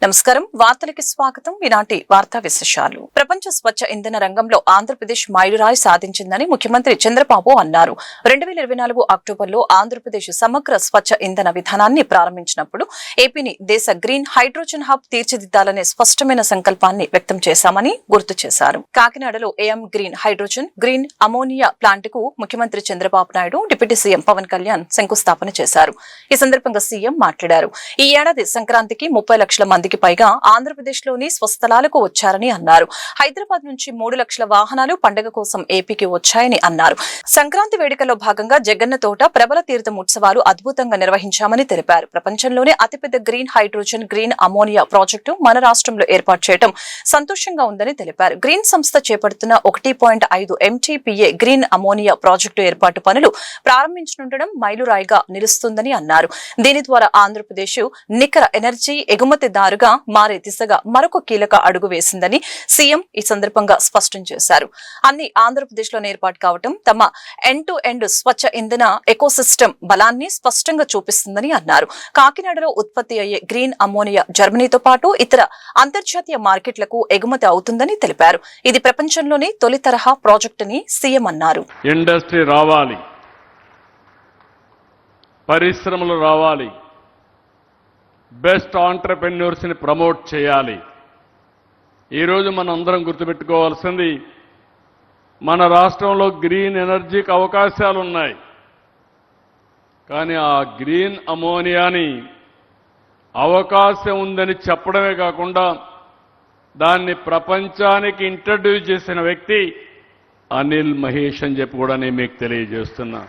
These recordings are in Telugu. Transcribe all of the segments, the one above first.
నమస్కారం, వార్తలకి స్వాగతం. ఈనాటి వార్తా విశేషాలు. ప్రపంచ స్వచ్ఛ ఇంధన రంగంలో ఆంధ్రప్రదేశ్ మైలురాయి సాధించిందని ముఖ్యమంత్రి చంద్రబాబు అన్నారు. 2024 అక్టోబర్లో ఆంధ్రప్రదేశ్ సమగ్ర స్వచ్ఛ ఇంధన విధానాన్ని ప్రారంభించినప్పుడు ఏపీని దేశ గ్రీన్ హైడ్రోజన్ హబ్ తీర్చిదిద్దాలనే స్పష్టమైన సంకల్పాన్ని వ్యక్తం చేశామని గుర్తు చేశారు. కాకినాడలో AM green hydrogen, green ammonia plant కు ముఖ్యమంత్రి చంద్రబాబు నాయుడు, డిప్యూటీ సీఎం పవన్ కళ్యాణ్ శంకుస్థాపన చేశారు. ఈ సందర్భంగా సీఎం మాట్లాడారు. ఈ ఏడాది సంక్రాంతికి 30 లక్షల మందికి పైగా ఆంధ్రప్రదేశ్ లోని స్వస్థలాలకు వచ్చారని అన్నారు. హైదరాబాద్ నుంచి 3 లక్షల వాహనాలు పండుగ కోసం ఏపీకి వచ్చాయని అన్నారు. సంక్రాంతి వేడుకల్లో భాగంగా జగన్న తోట ప్రబల తీర్థం ఉత్సవాలు అద్భుతంగా నిర్వహించామని తెలిపారు. ప్రపంచంలోనే అతిపెద్ద green hydrogen, green ammonia project మన రాష్ట్రంలో ఏర్పాటు చేయడం సంతోషంగా ఉందని తెలిపారు. గ్రీన్ సంస్థ చేపడుతున్న 1.5 MTPA గ్రీన్ అమోనియా ప్రాజెక్టు ఏర్పాటు పనులు ప్రారంభించనుండడం మైలురాయిగా నిలుస్తుందని అన్నారు. దీని ద్వారా ఆంధ్రప్రదేశ్ నికర ఎనర్జీ ఎగుమతిదారుగా మారే దిశగా మరొక కీలక అడుగు వేసిందని సీఎం ఈ సందర్భంగా స్పష్టం చేశారు. అన్ని ఆంధ్రప్రదేశ్ లోనే ఏర్పాటు కావడం తమ ఎండ్ టు ఎండ్ స్వచ్ఛ ఇంధన ఎకోసిస్టమ్ బలాన్ని స్పష్టంగా చూపిస్తుందని అన్నారు. కాకినాడలో ఉత్పత్తి అయ్యే గ్రీన్ అమోనియా జర్మనీతో పాటు ఇతర అంతర్జాతీయ మార్కెట్లకు ఎగుమతి అవుతుందని తెలిపారు. ఇది ప్రపంచంలోనే తొలి తరహా ప్రాజెక్ట్ అని సీఎం అన్నారు. ఇండస్ట్రీ రావాలి, పరిశ్రమలు రావాలి, బెస్ట్ ఆంటర్‌ప్రెన్యూర్స్ ని ప్రమోట్ చేయాలి. ఈరోజు మనం అందరం గుర్తుపెట్టుకోవాల్సింది, మన రాష్ట్రంలో గ్రీన్ ఎనర్జీకి అవకాశాలు ఉన్నాయి. కానీ ఆ గ్రీన్ అమోనియాని అవకాశం ఉందని చెప్పడమే కాకుండా దాన్ని ప్రపంచానికి ఇంట్రడ్యూస్ చేసిన వ్యక్తి అనిల్ మహేష్ అని చెప్పి కూడా నేను మీకు తెలియజేస్తున్నా.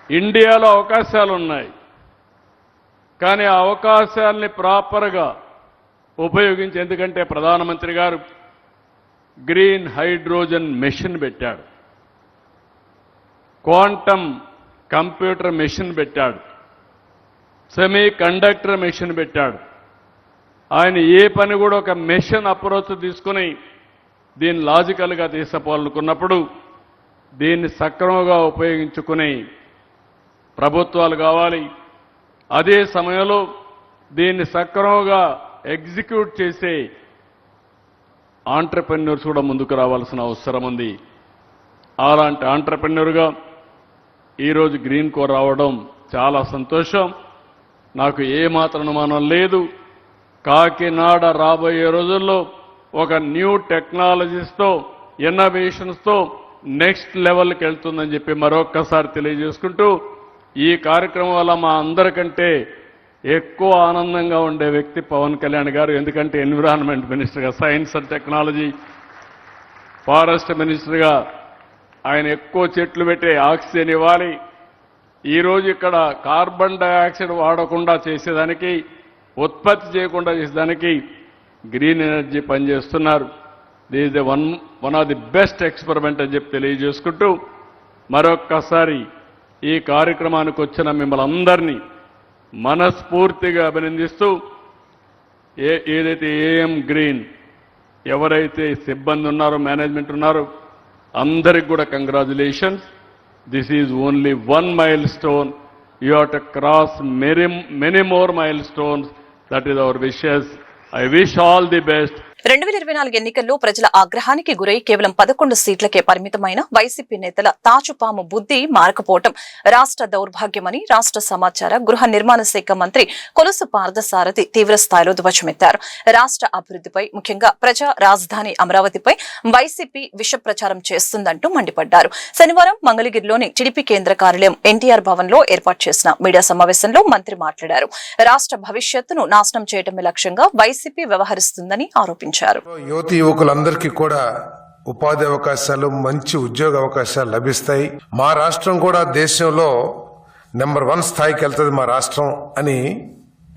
ఇండియాలో అవకాశాలు ఉన్నాయి, కానీ ఆ అవకాశాలని ప్రాపర్గా ఉపయోగించి, ఎందుకంటే ప్రధానమంత్రి గారు గ్రీన్ హైడ్రోజన్ మెషిన్ పెట్టాడు, క్వాంటమ్ కంప్యూటర్ మెషిన్ పెట్టాడు, సెమీ కండక్టర్ మెషిన్ పెట్టాడు. ఆయన ఏ పని కూడా ఒక మెషిన్ అప్రోచ్ తీసుకుని దీన్ని లాజికల్గా తీసుకోవాలనుకున్నప్పుడు దీన్ని సక్రమంగా ఉపయోగించుకుని ప్రభుత్వాలు కావాలి. అదే సమయంలో దీన్ని సక్రమంగా ఎగ్జిక్యూట్ చేసే ఆంటర్‌ప్రెన్యూర్స్ కూడా ముందుకు రావాల్సిన అవసరం ఉంది. అలాంటి ఆంటర్‌ప్రెన్యూర్గా ఈరోజు గ్రీన్ కో రావడం చాలా సంతోషం. నాకు ఏమాత్రం అనుమానం లేదు, కాకినాడ రాబోయే రోజుల్లో ఒక న్యూ టెక్నాలజీస్తో, ఇన్నోవేషన్స్తో నెక్స్ట్ లెవెల్కి వెళ్తుందని చెప్పి మరొక్కసారి తెలియజేసుకుంటూ, ఈ కార్యక్రమం వల్ల మా అందరికంటే ఎక్కువ ఆనందంగా ఉండే వ్యక్తి పవన్ కళ్యాణ్ గారు. ఎందుకంటే ఎన్విరాన్మెంట్ మినిస్టర్గా, సైన్స్ అండ్ టెక్నాలజీ, ఫారెస్ట్ మినిస్టర్గా ఆయన ఎక్కువ చెట్లు పెట్టే ఆక్సిజన్ ఇవ్వాలి. ఈరోజు ఇక్కడ కార్బన్ డైఆక్సైడ్ వాడకుండా చేసేదానికి, ఉత్పత్తి చేయకుండా చేసేదానికి గ్రీన్ ఎనర్జీ పనిచేస్తున్నారు. This is one of the best experiment అని చెప్పి తెలియజేసుకుంటూ, మరొక్కసారి ఈ కార్యక్రమానికి వచ్చిన మిమ్మల్ని అందరినీ మనస్ఫూర్తిగా అభినందిస్తూ, ఏదైతే ఏఎం గ్రీన్ ఎవరైతే సిబ్బంది ఉన్నారో, మేనేజ్మెంట్ ఉన్నారో, అందరికి కూడా congratulations. This is only one mile stone. You have to cross many more mile stones. That is our wishes. I wish all the best. 2024 ఎన్నికల్లో ప్రజల ఆగ్రహానికి గురై కేవలం 11 సీట్లకే పరిమితమైన వైసీపీ నేతల తాచుపాము బుద్ధి మారకపోవటం రాష్ట్ర దౌర్భాగ్యమని రాష్ట్ర సమాచార, గృహ నిర్మాణ శాఖ మంత్రి కొలుసు పార్థసారథి తీవ్రస్థాయిలో ధ్వజమెత్తారు. రాష్ట్ర అభివృద్ధిపై, ముఖ్యంగా ప్రజా రాజధాని అమరావతిపై వైసీపీ విష ప్రచారం చేస్తుందంటూ మండిపడ్డారు. శనివారం మంగళగిరిలోని టీడీపీ కేంద్ర కార్యాలయం ఎన్టీఆర్ భవన్ లో ఏర్పాటు చేసిన మీడియా సమావేశంలో మంత్రి మాట్లాడారు. రాష్ట్ర భవిష్యత్తును నాశనం చేయడమే లక్ష్యంగా వైసీపీ వ్యవహరిస్తుందని ఆరోపించారు. యువతి యువకులందరికీ కూడా ఉపాధి అవకాశాలు, మంచి ఉద్యోగ అవకాశాలు లభిస్తాయి. మా రాష్ట్రం కూడా దేశంలో నెంబర్ 1 స్థాయికి వెళ్తుంది మా రాష్ట్రం అని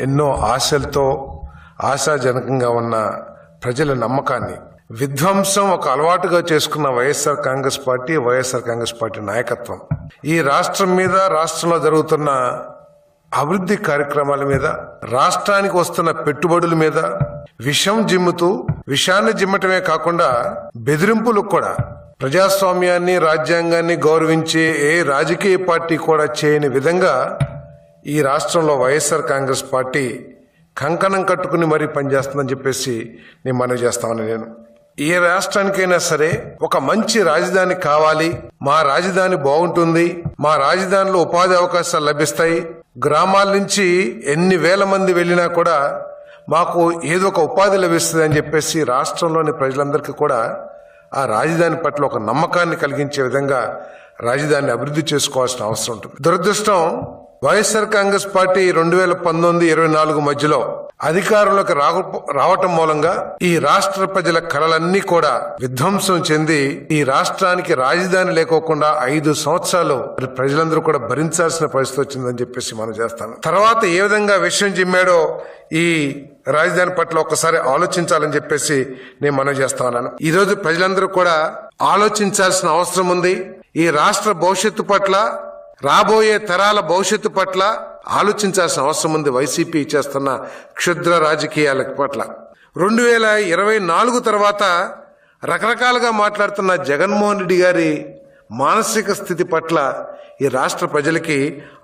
ఎన్నో ఆశలతో, ఆశాజనకంగా ఉన్న ప్రజల నమ్మకాన్ని విధ్వంసం ఒక అలవాటుగా చేసుకున్న వైఎస్ఆర్ కాంగ్రెస్ పార్టీ నాయకత్వం ఈ రాష్ట్రం మీద, రాష్ట్రంలో జరుగుతున్న అభివృద్ధి కార్యక్రమాల మీద, రాష్ట్రానికి వస్తున్న పెట్టుబడుల మీద విషాన్ని జిమ్మటమే కాకుండా బెదిరింపులకు కూడా, ప్రజాస్వామ్యాన్ని, రాజ్యాంగాన్ని గౌరవించే ఏ రాజకీయ పార్టీ కూడా చేయని విధంగా ఈ రాష్ట్రంలో వైఎస్ఆర్ కాంగ్రెస్ పార్టీ కంకణం కట్టుకుని మరీ పనిచేస్తుందని చెప్పేసి నేను మనవి చేస్తామని నేను ఏ రాష్ట్రానికైనా సరే ఒక మంచి రాజధాని కావాలి, మా రాజధాని బాగుంటుంది, మా రాజధానిలో ఉపాధి అవకాశాలు లభిస్తాయి, గ్రామాల నుంచి ఎన్ని వేల మంది వెళ్ళినా కూడా మాకు ఏదో ఒక ఉపాధి లభిస్తుంది అని చెప్పేసి రాష్ట్రంలోని ప్రజలందరికీ కూడా ఆ రాజధాని పట్ల ఒక నమ్మకాన్ని కలిగించే విధంగా రాజధానిని అభివృద్ధి చేసుకోవాల్సిన అవసరం ఉంటుంది. దురదృష్టం వైఎస్ఆర్ కాంగ్రెస్ పార్టీ 2019-24 మధ్యలో అధికారంలోకి రావటం మూలంగా ఈ రాష్ట్ర ప్రజల కలలన్నీ కూడా విధ్వంసం చెంది ఈ రాష్ట్రానికి రాజధాని లేకోకుండా 5 సంవత్సరాలు ప్రజలందరూ కూడా భరించాల్సిన పరిస్థితి వచ్చిందని చెప్పేసి మనం చేస్తాను. తర్వాత ఏ విధంగా విషయం చిమ్మాడో ఈ రాజధాని పట్ల ఒక్కసారి ఆలోచించాలని చెప్పేసి నేను మనవి చేస్తా ఉన్నాను. ఈ రోజు ప్రజలందరూ కూడా ఆలోచించాల్సిన అవసరం ఉంది. ఈ రాష్ట్ర భవిష్యత్తు పట్ల, రాబోయే తరాల భవిష్యత్తు పట్ల ఆలోచించాల్సిన అవసరం ఉంది. వైసీపీ చేస్తున్న క్షుద్ర రాజకీయాల పట్ల 2024 తర్వాత రకరకాలుగా మాట్లాడుతున్న జగన్మోహన్ రెడ్డి గారి మానసిక స్థితి పట్ల ఈ రాష్ట్ర ప్రజలకి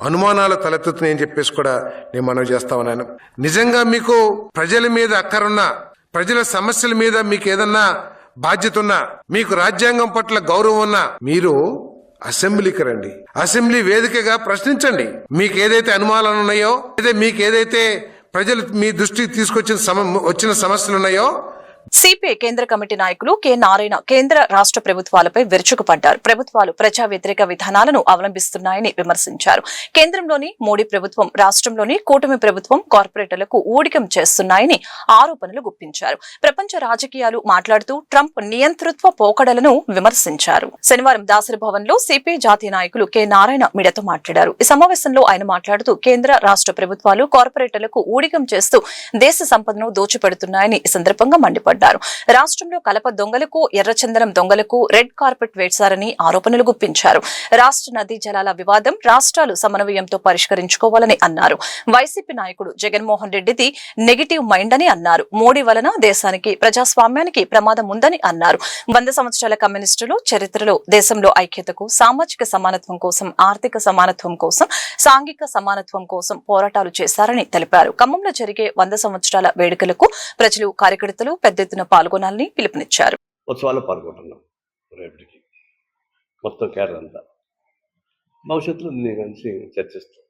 అనుమానాలు తలెత్తుతున్నాయని చెప్పేసి కూడా నేను మనవి చేస్తా ఉన్నాను. నిజంగా మీకు ప్రజల మీద అక్కరున్నా, ప్రజల సమస్యల మీద మీకు ఏదన్నా బాధ్యత ఉన్నా, మీకు రాజ్యాంగం పట్ల గౌరవం ఉన్నా, మీరు అసెంబ్లీకి రండి, అసెంబ్లీ వేదికగా ప్రశ్నించండి. మీకు ఏదైతే అనుమానాలు ఉన్నాయో, మీకు ఏదైతే ప్రజలు మీ దృష్టికి వచ్చిన సమస్యలు ఉన్నాయో. సిపిఐ కేంద్ర కమిటీ నాయకులు కె నారాయణ కేంద్ర రాష్ట్ర ప్రభుత్వాలపై విరుచుకుపడ్డారు. ప్రభుత్వాలు ప్రజా వ్యతిరేక విధానాలను అవలంబిస్తున్నాయని విమర్శించారు. కేంద్రంలోని మోడీ ప్రభుత్వం, రాష్ట్రంలోని కూటమి ప్రభుత్వం కార్పొరేటర్లకు ఊడికం చేస్తున్నాయని ఆరోపణలు గుప్పించారు. ప్రపంచ రాజకీయాలు మాట్లాడుతూ ట్రంప్ నియంతృత్వ పోకడలను విమర్శించారు. శనివారం దాసరి భవన్ లో సిపిఐ జాతీయ నాయకులు కె నారాయణ మీడియాతో మాట్లాడారు. ఈ సమావేశంలో ఆయన మాట్లాడుతూ కేంద్ర రాష్ట్ర ప్రభుత్వాలు కార్పొరేటర్లకు ఊడికం చేస్తూ దేశ సంపదను దోచిపెడుతున్నాయని ఈ సందర్భంగా మండిపడ్డారు. రాష్ట్రంలో కలప దొంగలకు, ఎర్రచందనం దొంగలకు రెడ్ కార్పెట్ వేశారని ఆరోపణలు గుప్పించారు. రాష్ట్ర నదీ జలాల వివాదం రాష్ట్రాలు సమన్వయంతో పరిష్కరించుకోవాలని అన్నారు. వైసీపీ నాయకుడు జగన్మోహన్ రెడ్డిది నెగిటివ్ మైండ్ అని అన్నారు. మోడీ వలన దేశానికి, ప్రజాస్వామ్యానికి ప్రమాదం ఉందని అన్నారు. 100 సంవత్సరాల కమ్యూనిస్టులు చరిత్రలో దేశంలో ఐక్యతకు, సామాజిక సమానత్వం కోసం, ఆర్థిక సమానత్వం కోసం, సాంఘిక సమానత్వం కోసం పోరాటాలు చేశారని తెలిపారు. ఖమ్మంలో జరిగే 100 సంవత్సరాల వేడుకలకు ప్రజలు, కార్యకర్తలు పెద్ద ఎత్తున పాల్గొనాలని పిలుపునిచ్చారు. ఉత్సవాల్లో పాల్గొంటున్నాం. రేపటికి మొత్తం కేరళ అంతా భవిష్యత్తులో నేను కలిసి చర్చిస్తాం.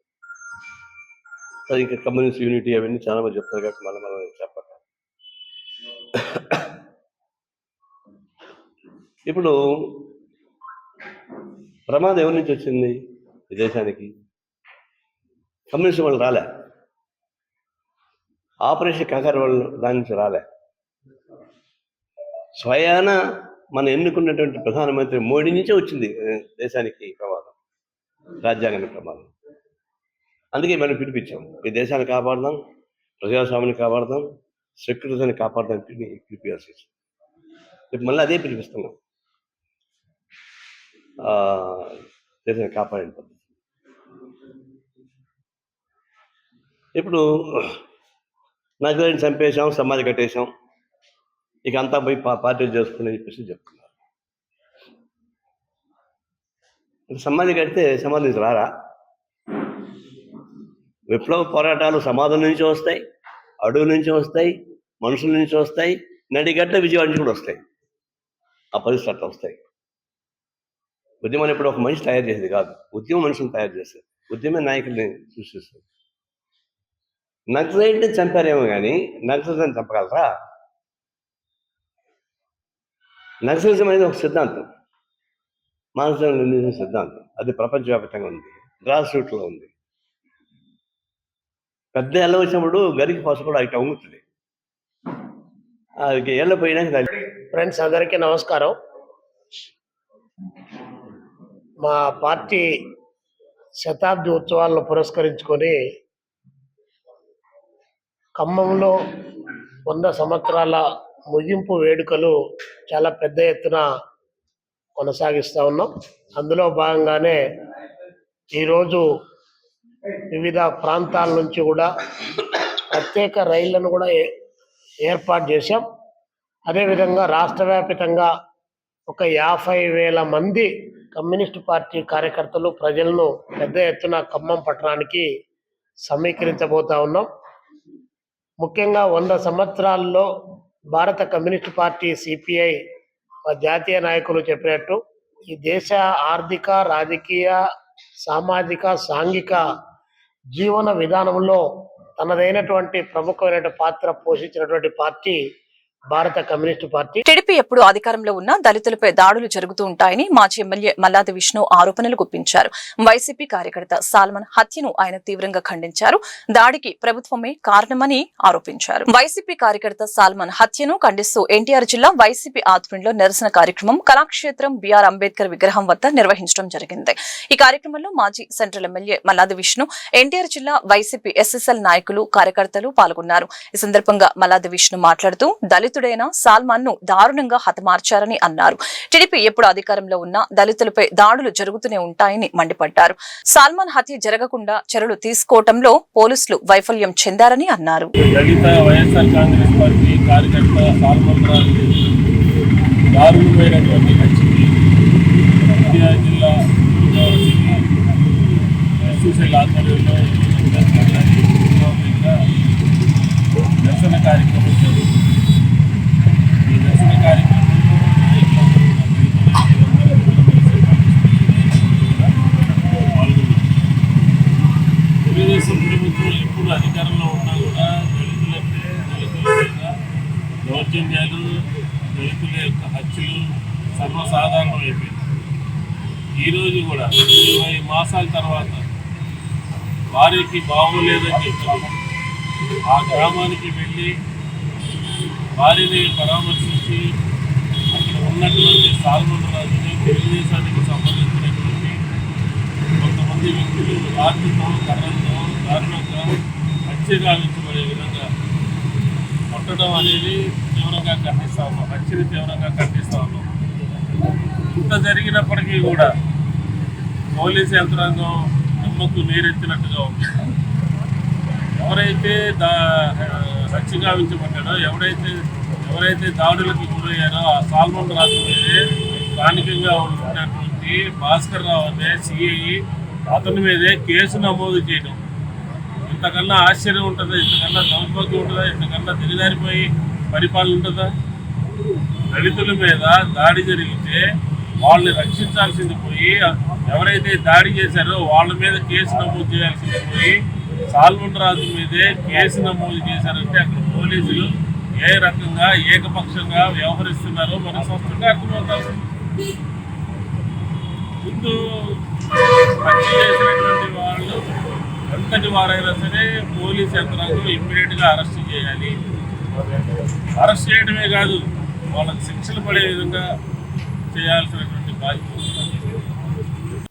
అది ఇంకా కమ్యూనిస్ట్ యూనిటీ అవన్నీ చాలా మంది చెప్తారు కాబట్టి మనం చెప్పాలి. ఇప్పుడు ప్రమాదం ఎవరి నుంచి వచ్చింది ఈ దేశానికి? కమ్యూనిస్ట్ వాళ్ళు రాలే, ఆపరేషన్ కంగారు వాళ్ళు దాని నుంచి రాలే. స్వయాన మనం ఎన్నుకున్నటువంటి ప్రధానమంత్రి మోడీ నుంచే వచ్చింది దేశానికి ప్రమాదం, రాజ్యాంగానికి ప్రమాదం. అందుకే మనం పిలిపించాం, ఈ దేశాన్ని కాపాడదాం, ప్రజాస్వామ్యాన్ని కాపాడదాం, సెక్యులరిజాన్ని కాపాడదాం పిలిపించాల్సి వచ్చింది. ఇప్పుడు మళ్ళీ అదే పిలిపిస్తున్నాం, దేశాన్ని కాపాడే పద్ధతి. ఇప్పుడు నగరాన్ని చంపేశాం, సమాధి కట్టేశాం, ఇక అంతా పోయి పార్టీలు చేసుకుని చెప్పేసి చెప్తున్నారు. సమాధి కడితే సమాధి నుంచి రారా? విప్లవ పోరాటాలు సమాధుల నుంచి వస్తాయి, అడవుల నుంచి వస్తాయి, మనుషుల నుంచి వస్తాయి, నడిగడ్డ విజయవాడ నుంచి కూడా వస్తాయి. ఆ పరిస్థితి అట్లా వస్తాయి. ఉద్యమం ఇప్పుడు ఒక మనిషి తయారు చేసేది కాదు, ఉద్యమం మనుషులు తయారు చేస్తారు, ఉద్యమ నాయకుల్ని సృష్టిస్తారు. నక్సలైట్ని చంపారేమో కానీ నక్సలిజం చంపగలరా? నక్సలిజం అనేది ఒక సిద్ధాంతం, మానసిక సిద్ధాంతం. అది ప్రపంచవ్యాప్తంగా ఉంది, గ్రాస్ రూట్లో ఉంది. పెద్ద ఎల్ల వచ్చినప్పుడు గరికి పాసు కూడా ఇట్లా ఉంగుతుంది. అది ఎల్ల పోయినాక. ఫ్రెండ్స్ అందరికీ నమస్కారం. మా పార్టీ శతాబ్ది ఉత్సవాలను పురస్కరించుకొని ఖమ్మంలో 100 సంవత్సరాల ముగింపు వేడుకలు చాలా పెద్ద ఎత్తున కొనసాగిస్తూ ఉన్నాం. అందులో భాగంగానే ఈరోజు వివిధ ప్రాంతాల నుంచి కూడా ప్రత్యేక రైళ్లను కూడా ఏర్పాటు చేశాం. అదేవిధంగా రాష్ట్ర వ్యాప్తంగా ఒక 50,000 మంది కమ్యూనిస్ట్ పార్టీ కార్యకర్తలు, ప్రజలను పెద్ద ఎత్తున ఖమ్మం పట్టణానికి సమీకరించబోతా ఉన్నాం. ముఖ్యంగా 100 సంవత్సరాల్లో భారత కమ్యూనిస్ట్ పార్టీ సిపిఐ జాతీయ నాయకులు చెప్పినట్టు ఈ దేశ ఆర్థిక, రాజకీయ, సామాజిక, సాంఘిక జీవన విధానంలో తనదైనటువంటి ప్రముఖమైన పాత్ర పోషించినటువంటి పార్టీ భారత కమ్యూనిస్టు పార్టీ. టీడీపీ ఎప్పుడు అధికారంలో ఉన్నా దళితులపై దాడులు జరుగుతూ ఉంటాయని మాజీ ఎమ్మెల్యే మల్లాది విష్ణు ఆరోపణలు గుప్పించారు. వైసీపీ కార్యకర్త సాల్మన్ హత్యను ఆయన తీవ్రంగా ఖండించారు. దాడికి ప్రభుత్వమే కారణమని ఆరోపించారు. వైసీపీ కార్యకర్త సాల్మన్ హత్యను ఖండిస్తూ ఎన్టీఆర్ జిల్లా వైసీపీ ఆధ్వర్యంలో నిరసన కార్యక్రమం కళాక్షేత్రం బిఆర్ అంబేద్కర్ విగ్రహం వద్ద నిర్వహించడం జరిగింది. ఈ కార్యక్రమంలో మాజీ సెంట్రల్ ఎమ్మెల్యే మల్లాది విష్ణు, ఎన్టీఆర్ జిల్లా వైసీపీ ఎస్ఎస్ఎల్ నాయకులు, కార్యకర్తలు పాల్గొన్నారు. ఈ సందర్భంగా మల్లాది విష్ణు మాట్లాడుతూ దళితుడైన సాల్మన్ ను దారుణంగా హతమార్చారని అన్నారు. టీడీపీ ఎప్పుడు అధికారంలో ఉన్నా దళితులపై దాడులు జరుగుతూనే ఉంటాయని మండిపడ్డారు. సాల్మన్ హత్య జరగకుండా చర్యలు తీసుకోవటంలో పోలీసులు వైఫల్యం చెందారని అన్నారు. దళిత వైఎస్ఆర్ కాంగ్రెస్ పార్టీ కార్యకర్త సాల్మన్ రాజు దారుణమైనటువంటి హత్యకి ఎన్టీఆర్ జిల్లా ఎస్ఎస్ఎల్ ఆధ్వర్యంలో నిరసన కార్యక్రమం జరుగుతుంది. ఈ నిరసన కార్యక్రమంలో తెలుగుదేశం ప్రభుత్వం ఎప్పుడు అధికారంలో ఉన్నా కూడా దళితుల మీద దౌర్జన్యాలు, దళితుల యొక్క హత్యలు సర్వసాధారణం అయిపోయింది. ఈరోజు కూడా 20 మాసాల తర్వాత వారికి బాగోలేదని చెప్పారు. ఆ గ్రామానికి వెళ్ళి వారిని పరామర్శించి అక్కడ ఉన్నటువంటి సాల్మన్ రాజుని తెలుగుదేశానికి సంబంధించినటువంటి కొంతమంది వ్యక్తులు రాత్రితో కర్రలతో దారుణంగా హత్య గావించబడే విధంగా కొట్టడం అనేది తీవ్రంగా ఖండిస్తా ఉన్నాం. హత్యని తీవ్రంగా ఖండిస్తా ఉన్నాం. ఇంత జరిగినప్పటికీ కూడా పోలీసు యంత్రాంగం నిమ్మకు నీరెత్తినట్టుగా ఉంది. ఎవరైతే హత్య గావించబడ్డాడో, ఎవరైతే దాడులకు గురయ్యారో ఆ సాల్మన్ రాజు మీదే స్థానికంగా ఉన్నటువంటి భాస్కర్ రావు అనే సిఐ అతని మీదే కేసు నమోదు చేయడం ఇంతకన్నా ఆశ్చర్యం ఉంటుందా? ఇంతకన్నా దౌర్భాగ్యం ఉంటుందా? ఇంతకన్నా దిగజారిపోయి పరిపాలన ఉంటుందా? దళితుల మీద దాడి జరిగితే వాళ్ళని రక్షించాల్సింది పోయి, ఎవరైతే దాడి చేశారో వాళ్ళ మీద కేసు నమోదు చేయాల్సింది పోయి సాల్మన్ రాజు మీదే కేసు నమోదు చేశారంటే అక్కడ పోలీసులు ఏ రకంగా ఏకపక్షంగా వ్యవహరిస్తున్నారో మన స్పష్టంగా అర్థమవుతారు. ముందు హత్య చేసినటువంటి వాళ్ళు ఎంతటి వారైనా సరే పోలీస్ యంత్రాంగం ఇమ్మీడియట్గా అరెస్ట్ చేయాలి. అరెస్ట్ చేయడమే కాదు, వాళ్ళకి శిక్షలు పడే విధంగా చేయాల్సినటువంటి బాధ్యత.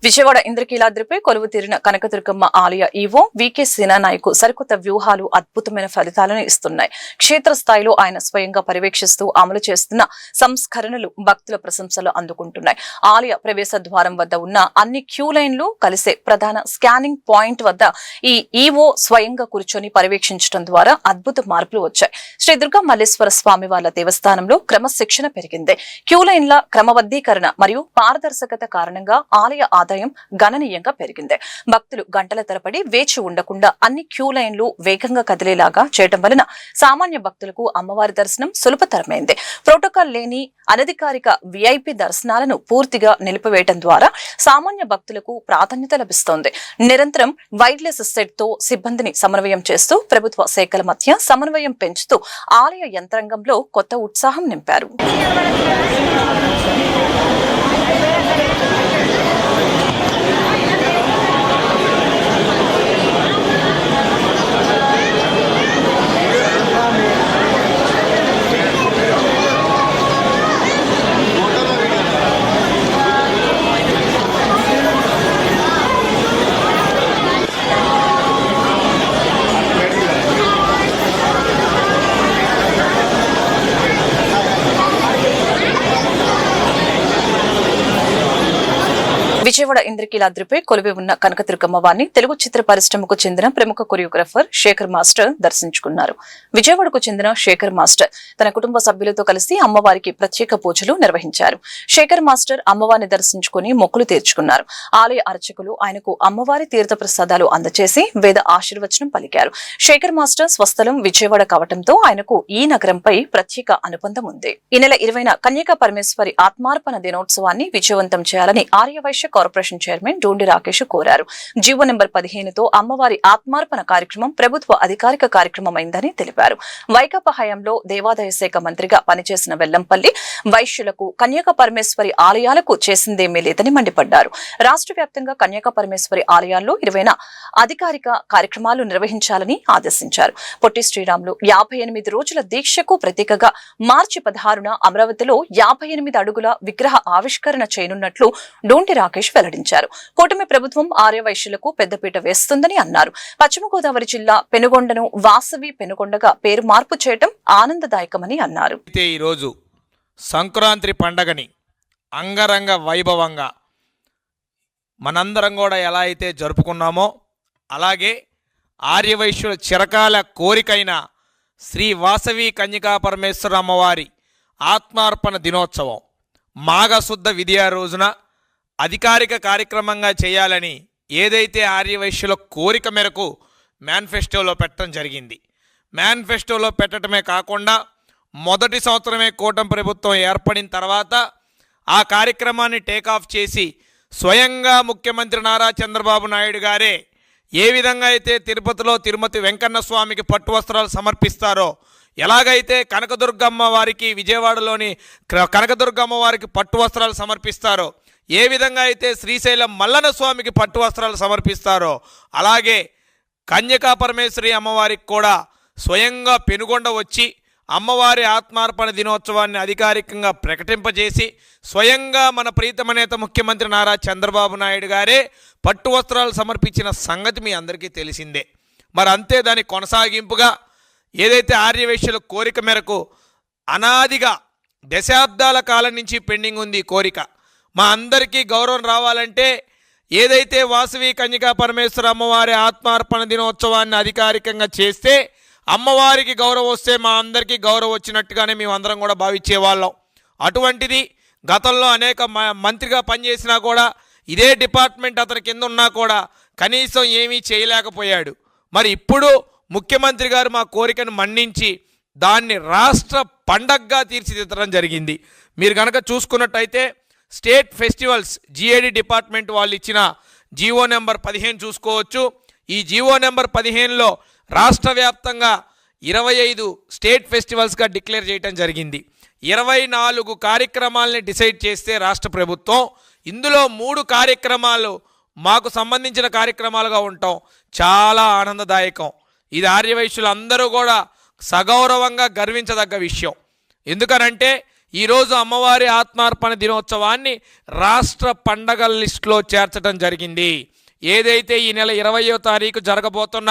విజయవాడ ఇంద్రకీలాద్రిపై కొలువు తీరిన కనకదుర్గమ్మ ఆలయ ఈవో వికే సేనానాయకు సరికొత్త వ్యూహాలు అద్భుతమైన ఫలితాలను ఇస్తున్నాయి. క్షేత్రస్థాయిలో ఆయన స్వయంగా పర్యవేక్షిస్తూ అమలు చేస్తున్న సంస్కరణలు భక్తుల ప్రశంసలు అందుకుంటున్నాయి. ఆలయ ప్రవేశ ద్వారం వద్ద ఉన్న అన్ని క్యూ లైన్లు కలిసే ప్రధాన స్కానింగ్ పాయింట్ వద్ద ఈ ఈవో స్వయంగా కూర్చొని పర్యవేక్షించడం ద్వారా అద్భుత మార్పులు వచ్చాయి. శ్రీ దుర్గా మల్లేశ్వర స్వామి వార్ల దేవస్థానంలో క్రమశిక్షణ పెరిగింది. క్యూ లైన్ల క్రమబద్దీకరణ మరియు పారదర్శకత కారణంగా ఆలయ ఆదాయం గణనీయంగా పెరిగింది. భక్తులు గంటల తరబడి వేచి ఉండకుండా అన్ని క్యూ లైన్లు వేగంగా కదిలేలాగా చేయడం వలన సామాన్య భక్తులకు అమ్మవారి దర్శనం సులభతరమైంది. ప్రోటోకాల్ లేని అనధికారిక విఐపి దర్శనాలను పూర్తిగా నిలిపివేయడం ద్వారా సామాన్య భక్తులకు ప్రాధాన్యత లభిస్తోంది. నిరంతరం వైర్లెస్ సెట్ తో సిబ్బందిని సమన్వయం చేస్తూ ప్రభుత్వ శాఖల మధ్య సమన్వయం పెంచుతూ ఆలయ యంత్రాంగంలో కొత్త ఉత్సాహం నింపారు. విజయవాడ ఇంద్రకీలాద్రిపై కొలువి ఉన్న కనకదుర్గమ్మ వారిని తెలుగు చిత్ర పరిశ్రమకు చెందిన ప్రముఖ కొరియోగ్రాఫర్ శేఖర్ మాస్టర్ దర్శించుకున్నారు. విజయవాడకు చెందిన శేఖర్ మాస్టర్ తన కుటుంబ సభ్యులతో కలిసి అమ్మవారికి ప్రత్యేక పూజలు నిర్వహించారు. శేఖర్ మాస్టర్ అమ్మవారిని దర్శించుకుని మొక్కులు తీర్చుకున్నారు. ఆలయ అర్చకులు ఆయనకు అమ్మవారి తీర్థ ప్రసాదాలు అందచేసి వేద ఆశీర్వచనం పలికారు. శేఖర్ మాస్టర్ స్వస్థలం విజయవాడ కావడంతో ఆయనకు ఈ నగరంపై ప్రత్యేక అనుబంధం ఉంది. ఈ నెల 20న కన్యకా పరమేశ్వరి ఆత్మార్పణ దినోత్సవాన్ని విజయవంతం చేయాలని ఆర్యవైశ్య కార్పొరేషన్ చైర్మన్ డోండి రాకేష్ కోరారు. జీవో నెంబర్ 15తో అమ్మవారి ఆత్మార్పణ కార్యక్రమం ప్రభుత్వ అధికారిక కార్యక్రమమైందని తెలిపారు. వైకాపా హయాంలో దేవాదాయ శాఖ మంత్రిగా పనిచేసిన వెల్లంపల్లి వైశ్యులకు కన్యకా పరమేశ్వరి ఆలయాలకు చేసిందేమీ లేదని మండిపడ్డారు. రాష్ట్ర వ్యాప్తంగా కన్యకా పరమేశ్వరి ఆలయాల్లో 20న అధికారిక కార్యక్రమాలు నిర్వహించాలని ఆదేశించారు. పొట్టి శ్రీరాములు 58 రోజుల దీక్షకు ప్రతీకగా మార్చి 16న అమరావతిలో 58 అడుగుల విగ్రహ ఆవిష్కరణ చేయనున్నట్లు డోంటి రాకేష్ వెల్లడించారు. కూటమి ప్రభుత్వం ఆర్యవైశ్యులకు పెద్దపీట వేస్తుందని అన్నారు. పశ్చిమ గోదావరి జిల్లా పెనుగొండను వాసవి పెనుగొండగా పేరు మార్పు చేయడం ఆనందదాయకమని అన్నారు. ఈరోజు సంక్రాంతి పండగని అంగరంగ వైభవంగా మనందరం కూడా ఎలా అయితే జరుపుకున్నామో అలాగే ఆర్యవైశ్యుల చిరకాల కోరికైన శ్రీ వాసవి కన్యకా పరమేశ్వర అమ్మవారి ఆత్మార్పణ దినోత్సవం మాఘశుద్ధ విద్యా రోజున అధికారిక కార్యక్రమంగా చేయాలని ఏదైతే ఆర్యవైశ్యుల కోరిక మేరకు మేనిఫెస్టోలో పెట్టడం జరిగింది. మేనిఫెస్టోలో పెట్టడమే కాకుండా మొదటి సంవత్సరమే కూటమి ప్రభుత్వం ఏర్పడిన తర్వాత ఆ కార్యక్రమాన్ని టేకాఫ్ చేసి స్వయంగా ముఖ్యమంత్రి నారా చంద్రబాబు నాయుడు గారే ఏ విధంగా అయితే తిరుపతిలో తిరుమతి వెంకన్న స్వామికి పట్టు వస్త్రాలు సమర్పిస్తారో, ఎలాగైతే కనకదుర్గమ్మ వారికి విజయవాడలోని కనకదుర్గమ్మ వారికి పట్టు వస్త్రాలు సమర్పిస్తారో, ఏ విధంగా అయితే శ్రీశైలం మల్లన్న స్వామికి పట్టు వస్త్రాలు సమర్పిస్తారో అలాగే కన్యకా పరమేశ్వరి అమ్మవారికి కూడా స్వయంగా పెనుగొండ వచ్చి అమ్మవారి ఆత్మార్పణ దినోత్సవాన్ని అధికారికంగా ప్రకటింపజేసి స్వయంగా మన ప్రీతమ నేత ముఖ్యమంత్రి నారా చంద్రబాబు నాయుడు గారే పట్టు వస్త్రాలు సమర్పించిన సంగతి మీ అందరికీ తెలిసిందే. మరి అంతే దాని కొనసాగింపుగా ఏదైతే ఆర్యవైశ్యుల కోరిక మేరకు అనాదిగా దశాబ్దాల కాలం నుంచి పెండింగ్ ఉంది ఈ కోరిక. మా అందరికీ గౌరవం రావాలంటే ఏదైతే వాసవి కన్యకా పరమేశ్వర అమ్మవారి ఆత్మార్పణ దినోత్సవాన్ని అధికారికంగా చేస్తే అమ్మవారికి గౌరవం వస్తే మా అందరికీ గౌరవం వచ్చినట్టుగానే మేమందరం కూడా భావించేవాళ్ళం. అటువంటిది గతంలో అనేక మంత్రిగా పనిచేసినా కూడా ఇదే డిపార్ట్మెంట్ అతని కింద ఉన్నా కూడా కనీసం ఏమీ చేయలేకపోయాడు. మరి ఇప్పుడు ముఖ్యమంత్రి గారు మా కోరికను మన్నించి దాన్ని రాష్ట్ర పండగగా తీర్చిదిద్దడం జరిగింది. మీరు కనుక చూసుకున్నట్టయితే స్టేట్ ఫెస్టివల్స్ GAD డిపార్ట్మెంట్ వాళ్ళు ఇచ్చిన జీవో నెంబర్ 15 చూసుకోవచ్చు. ఈ జీవో నెంబర్ 15లో రాష్ట్ర వ్యాప్తంగా 25 స్టేట్ ఫెస్టివల్స్గా డిక్లేర్ చేయడం జరిగింది. 24 కార్యక్రమాలని డిసైడ్ చేస్తే రాష్ట్ర ప్రభుత్వం ఇందులో 3 కార్యక్రమాలు మాకు సంబంధించిన కార్యక్రమాలుగా ఉంటాం. చాలా ఆనందదాయకం. ఇది ఆర్యవైశ్యులు అందరూ కూడా సగౌరవంగా గర్వించదగ్గ విషయం. ఎందుకనంటే ఈరోజు అమ్మవారి ఆత్మార్పణ దినోత్సవాన్ని రాష్ట్ర పండగల లిస్టులో చేర్చడం జరిగింది. ఏదైతే ఈ నెల 20వ తారీఖు జరగబోతున్న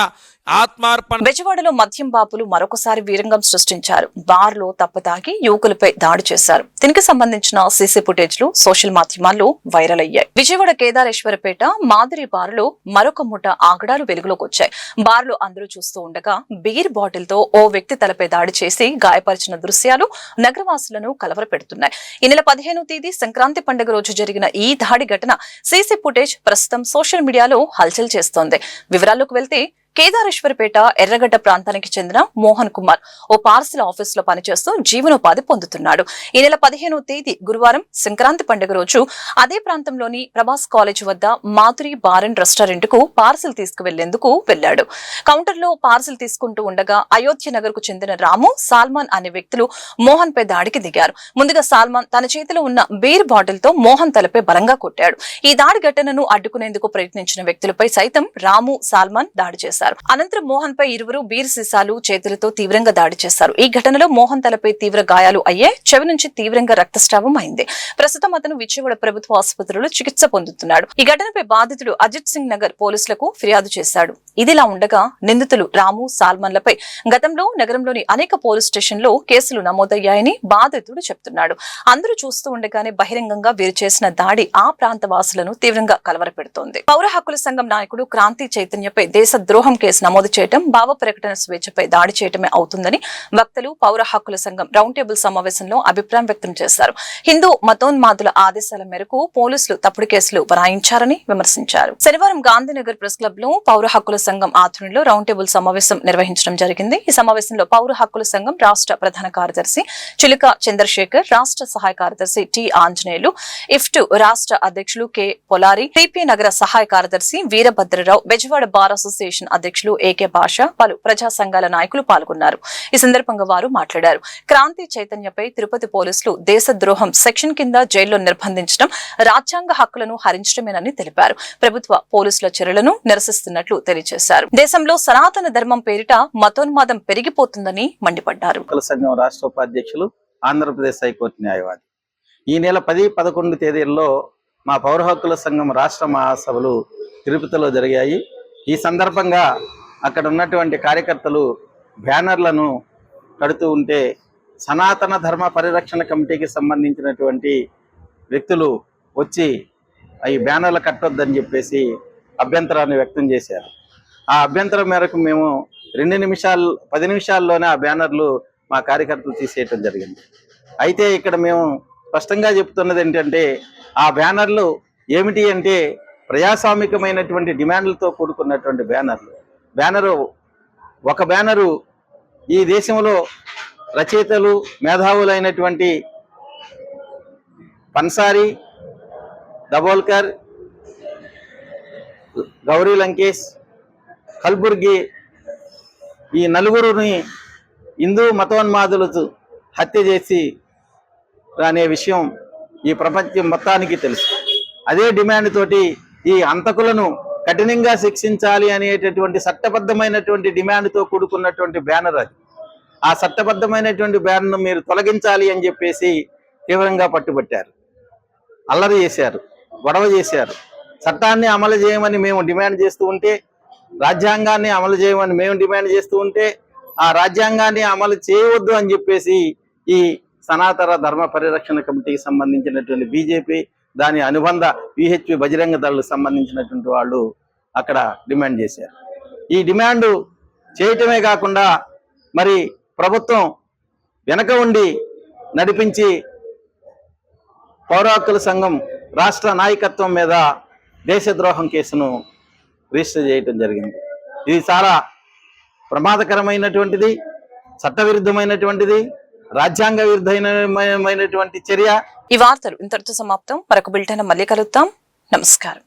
ఆత్మార్పణ. బెజవాడలో మద్యం బాపులు మరొకసారి వీరంగం సృష్టించారు. బార్లో తప్పతాగి యువకులపై దాడి చేశారు. దీనికి సంబంధించిన సీసీ ఫుటేజ్లు సోషల్ మాధ్యమాల్లో వైరల్ అయ్యాయి. విజయవాడ కేదారేశ్వరపేట మాదిరి బార్లో మరొక ముఠ ఆగడాలు వెలుగులోకి వచ్చాయి. బార్లో అందరూ చూస్తూ ఉండగా బీర్ బాటిల్ తో ఓ వ్యక్తి తలపై దాడి చేసి గాయపరిచిన దృశ్యాలు నగరవాసులను కలవరపెడుతున్నాయి. ఈ నెల 15వ తేదీ సంక్రాంతి పండుగ రోజు జరిగిన ఈ దాడి ఘటన సీసీ ఫుటేజ్ ప్రస్తుతం సోషల్ మీడియాలో హల్చల్ చేస్తోంది. వివరాల్లోకి వెళ్తే కేదారేశ్వరపేట ఎర్రగడ్డ ప్రాంతానికి చెందిన మోహన్ కుమార్ ఓ పార్సిల్ ఆఫీస్ లో పనిచేస్తూ జీవనోపాధి పొందుతున్నాడు. ఈ నెల 15వ తేదీ గురువారం సంక్రాంతి పండుగ రోజు అదే ప్రాంతంలోని ప్రభాస్ కాలేజ్ వద్ద మాధురి బార్ అండ్ రెస్టారెంట్ కు పార్సిల్ తీసుకువెళ్లేందుకు వెళ్లాడు. కౌంటర్ లో పార్సిల్ తీసుకుంటూ ఉండగా అయోధ్య నగర్ కు చెందిన రాము, సాల్మాన్ అనే వ్యక్తులు మోహన్ పై దాడికి దిగారు. ముందుగా సాల్మాన్ తన చేతిలో ఉన్న బీర్ బాటిల్ తో మోహన్ తలపై బలంగా కొట్టాడు. ఈ దాడి ఘటనను అడ్డుకునేందుకు ప్రయత్నించిన వ్యక్తులపై సైతం రాము, సాల్మాన్ దాడి చేశారు. చేశారు. అనంతరం మోహన్ పై ఇరువురు బీర్ సీసాలు చేతులతో తీవ్రంగా దాడి చేశారు. ఈ ఘటనలో మోహన్ తలపై తీవ్ర గాయాలు అయ్యాయి. చెవి నుంచి తీవ్రంగా రక్తస్రావం అయింది. ప్రస్తుతం అతను విజయవాడ ప్రభుత్వ ఆసుపత్రిలో చికిత్స పొందుతున్నాడు. ఈ ఘటనపై బాధితుడు అజిత్ సింగ్ నగర్ పోలీసులకు ఫిర్యాదు చేశాడు. ఇదిలా ఉండగా నిందితులు రాము, సాల్మన్లపై గతంలో నగరంలోని అనేక పోలీస్ స్టేషన్లో కేసులు నమోదయ్యాయని బాధితుడు చెప్తున్నాడు. అందరూ చూస్తూ ఉండగానే బహిరంగంగా వీరు చేసిన దాడి ఆ ప్రాంత వాసులను తీవ్రంగా కలవరపెడుతోంది. పౌర హక్కుల సంఘం నాయకుడు క్రాంతి చైతన్యపై దేశద్రోహం కేసు నమోదు చేయడం, భావ ప్రకటన స్వేచ్ఛపై దాడి చేయటమే అవుతుందని వక్తలు పౌర హక్కుల సంఘం రౌండ్ టేబుల్ సమావేశంలో అభిప్రాయం వ్యక్తం చేశారు. హిందూ మతోన్మాదుల ఆదేశాల మేరకు పోలీసులు తప్పుడు కేసులు బనాయించారని విమర్శించారు. శనివారం గాంధీనగర్ ప్రెస్ క్లబ్ లో పౌర హక్కుల సంఘం ఆధ్వర్యంలో రౌండ్ టేబుల్ సమావేశం నిర్వహించడం జరిగింది. ఈ సమావేశంలో పౌర హక్కుల సంఘం రాష్ట్ర ప్రధాన కార్యదర్శి చిలుక చంద్రశేఖర్, రాష్ట్ర సహాయ కార్యదర్శి టి ఆంజనేయులు, ఇఫ్టు రాష్ట్ర అధ్యక్షులు కె పొలారి, టీపీ నగర సహాయ కార్యదర్శి వీరభద్రరావు, బెజవాడ బార్ అసోసియేషన్ అధ్యక్షులు ఏకే భాష, పలు ప్రజా సంఘాల నాయకులు పాల్గొన్నారు. ఈ సందర్భంగా వారు మాట్లాడారు. క్రాంతి చైతన్యపై తిరుపతి పోలీసులు దేశద్రోహం సెక్షన్ కింద జైల్లో నిర్బంధించడం రాజ్యాంగ హక్కులను హరించడమేనని తెలిపారు. ప్రభుత్వ పోలీసుల చర్యలను నిరసిస్తున్నట్లు తెలియజేశారు. దేశంలో సనాతన ధర్మం పేరిట మతోన్మాదం పెరిగిపోతుందని మండిపడ్డారు. హక్కుల సంఘం రాష్ట్ర ఉపాధ్యక్షులు, ఆంధ్రప్రదేశ్ హైకోర్టు న్యాయవాది. ఈ నెల 10-11 తేదీల్లో మా పౌర హక్కుల సంఘం రాష్ట్ర మహాసభలు తిరుపతిలో జరిగాయి. ఈ సందర్భంగా అక్కడ ఉన్నటువంటి కార్యకర్తలు బ్యానర్లను కడుతూ ఉంటే సనాతన ధర్మ పరిరక్షణ కమిటీకి సంబంధించినటువంటి వ్యక్తులు వచ్చి ఈ బ్యానర్లు కట్టొద్దని చెప్పేసి అభ్యంతరాన్ని వ్యక్తం చేశారు. ఆ అభ్యంతరం మేరకు మేము 10 నిమిషాల్లోనే ఆ బ్యానర్లు మా కార్యకర్తలు తీసేయటం జరిగింది. అయితే ఇక్కడ మేము స్పష్టంగా చెప్తున్నది ఏంటంటే ఆ బ్యానర్లు ఏమిటి అంటే ప్రజాస్వామికమైనటువంటి డిమాండ్లతో కూడుకున్నటువంటి బ్యానరు ఒక బ్యానరు ఈ దేశంలో రచయితలు, మేధావులైనటువంటి పన్సారి, దబోల్కర్, గౌరీ లంకేష్, కల్బుర్గి ఈ నలుగురుని హిందూ మతోన్మాదులు హత్య చేసి అనే విషయం ఈ ప్రపంచం మొత్తానికి తెలుసు. అదే డిమాండ్ తోటి ఈ హంతకులను కఠినంగా శిక్షించాలి అనేటటువంటి చట్టబద్ధమైనటువంటి డిమాండ్తో కూడుకున్నటువంటి బ్యానర్ అది. ఆ చట్టబద్ధమైనటువంటి బ్యానర్ను మీరు తొలగించాలి అని చెప్పేసి తీవ్రంగా పట్టుబట్టారు, అల్లరి చేశారు, గొడవ చేశారు. చట్టాన్ని అమలు చేయమని మేము డిమాండ్ చేస్తూ ఉంటే, రాజ్యాంగాన్ని అమలు చేయమని మేము డిమాండ్ చేస్తూ ఉంటే, ఆ రాజ్యాంగాన్ని అమలు చేయవద్దు అని చెప్పేసి ఈ సనాతన ధర్మ పరిరక్షణ కమిటీకి సంబంధించినటువంటి బీజేపీ, దాని అనుబంధ విహెచ్పి బజరంగ దళకు సంబంధించినటువంటి వాళ్ళు అక్కడ డిమాండ్ చేశారు. ఈ డిమాండ్ చేయటమే కాకుండా మరి ప్రభుత్వం వెనక ఉండి నడిపించి పౌర హక్కుల సంఘం రాష్ట్ర నాయకత్వం మీద దేశద్రోహం కేసును రిజిస్టర్ చేయటం జరిగింది. ఇది చాలా ప్రమాదకరమైనటువంటిది, చట్టవిరుద్ధమైనటువంటిది, రాజ్యాంగ విరుద్ధమైనటువంటి చర్య. ఈ వార్తలు ఇంతటితో సమాప్తం. మరొక బులెటిన్ మళ్ళీ కలుద్దాం. నమస్కారం.